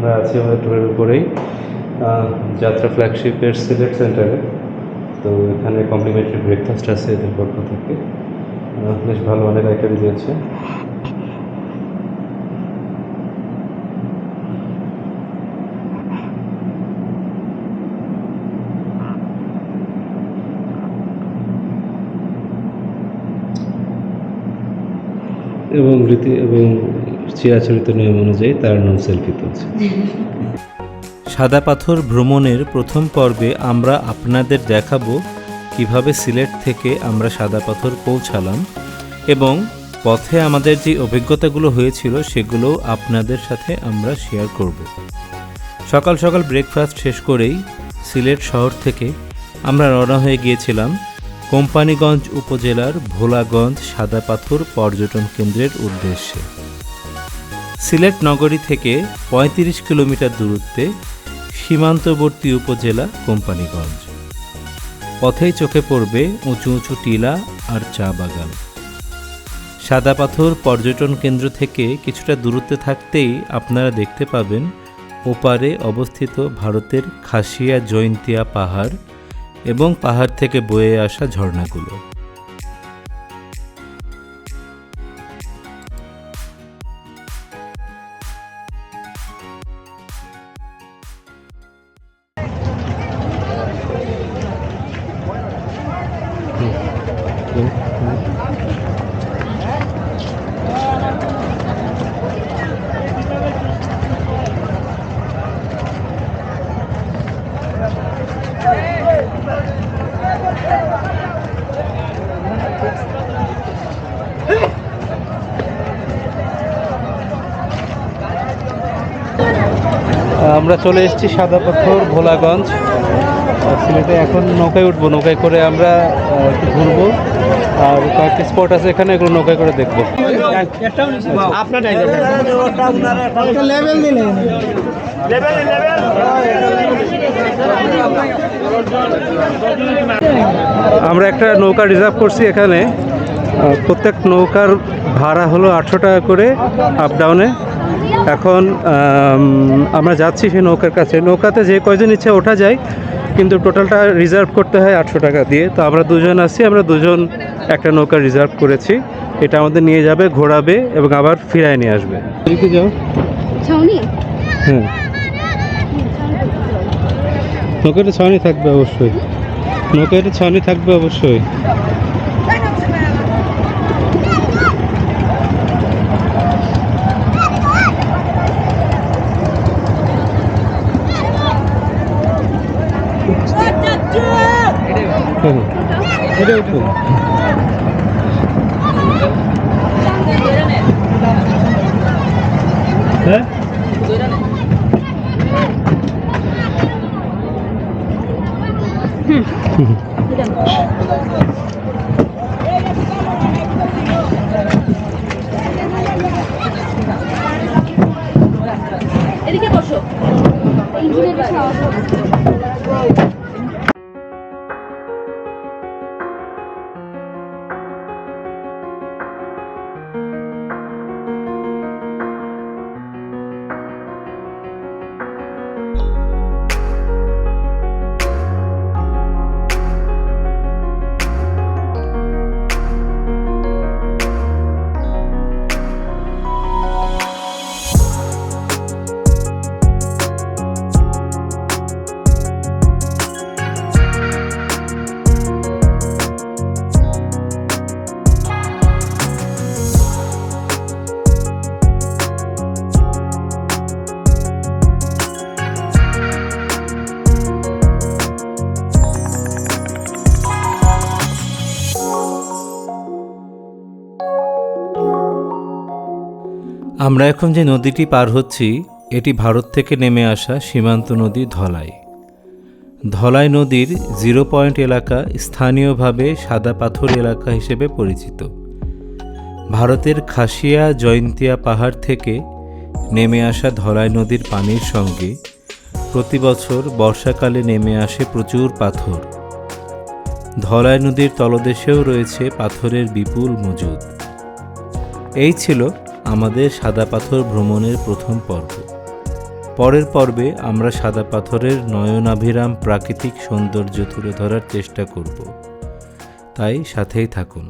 আমরা আছি মেট্রোর উপরেই যাত্রা ফ্ল্যাগশিপের সিলেট সেন্টারে। তো এখানে কমপ্লিমেন্টারি ব্রেকফাস্ট আছে এদের পক্ষ থেকে, বেশ ভালো অনেক আইটেম দিয়েছে। এবং রীতি এবং চিরাচরিত নিয়ম অনুযায়ী তার নাম সেলফি তুলছে। সাদা পাথর ভ্রমণের প্রথম পর্বে আমরা আপনাদের দেখাবো কিভাবে সিলেট থেকে আমরা সাদা পাথর পৌঁছালাম এবং পথে আমাদের যে অভিজ্ঞতাগুলো হয়েছিল সেগুলো আপনাদের সাথে আমরা শেয়ার করব। সকাল সকাল ব্রেকফাস্ট শেষ করেই সিলেট শহর থেকে আমরা রওনা হয়ে গিয়েছিলাম কোম্পানীগঞ্জ উপজেলার ভোলাগঞ্জ সাদা পাথর পর্যটন কেন্দ্রের উদ্দেশ্যে। সিলেট নগরী থেকে ৩৫ কিলোমিটার দূরত্বে সীমান্তবর্তী উপজেলা কোম্পানীগঞ্জ। পথেই চোখে পড়বে উঁচু উঁচু টিলা আর চা বাগান। সাদা পাথর পর্যটন কেন্দ্র থেকে কিছুটা দূরত্বে থাকতেই আপনারা দেখতে পাবেন ওপারে অবস্থিত ভারতের খাসিয়া জৈন্তিয়া পাহাড় এবং পাহাড় থেকে বয়ে আসা ঝর্ণাগুলো। আমরা চলে এসেছি সাদা পাথর ভোলাগঞ্জ সিলেটে। এখন নৌকায় উঠবো, নৌকায় করে আমরা একটু ঘুরবো আর কয়েকটি স্পট আছে এখানে, এগুলো নৌকায় করে দেখবো। আমরা একটা নৌকা রিজার্ভ করছি এখানে। প্রত্যেক নৌকার ভাড়া হলো 800 টাকা করে আপ ডাউনে। এখন আমরা যাচ্ছি সেই নৌকার কাছে। নৌকাতে যে কয়জন ইচ্ছে ওঠা যায়, কিন্তু টোটালটা রিজার্ভ করতে হয় 800 টাকা দিয়ে। তো আমরা দুজন আছি, আমরা দুজন একটা নৌকা রিজার্ভ করেছি। এটা আমাদের নিয়ে যাবে, ঘোরাবে এবং আবার ফিরায় নিয়ে আসবে। এদিকে যাও। হ্যাঁ, নৌকাটা ছাউনি থাকবে অবশ্যই, নৌকাটা ছাউনি থাকবে অবশ্যই। এটা উঠো। হ্যাঁ, এদিকে বসো। আমরা এখন যে নদীটি পার হচ্ছি এটি ভারত থেকে নেমে আসা সীমান্ত নদী ধলাই। ধলাই নদীর 0 পয়েন্ট এলাকা স্থানীয়ভাবে সাদা পাথর এলাকা হিসেবে পরিচিত। ভারতের খাসিয়া জৈন্তিয়া পাহাড় থেকে নেমে আসা ধলাই নদীর পানির সঙ্গে প্রতি বছর বর্ষাকালে নেমে আসে প্রচুর পাথর। ধলাই নদীর তলদেশেও রয়েছে পাথরের বিপুল মজুদ। এই ছিল আমাদের সাদা পাথর ভ্রমণের প্রথম পর্ব। পরের পর্বে আমরা সাদা পাথরের নয়নাভিরাম প্রাকৃতিক সৌন্দর্য তুলে ধরার চেষ্টা করব, তাই সাথেই থাকুন।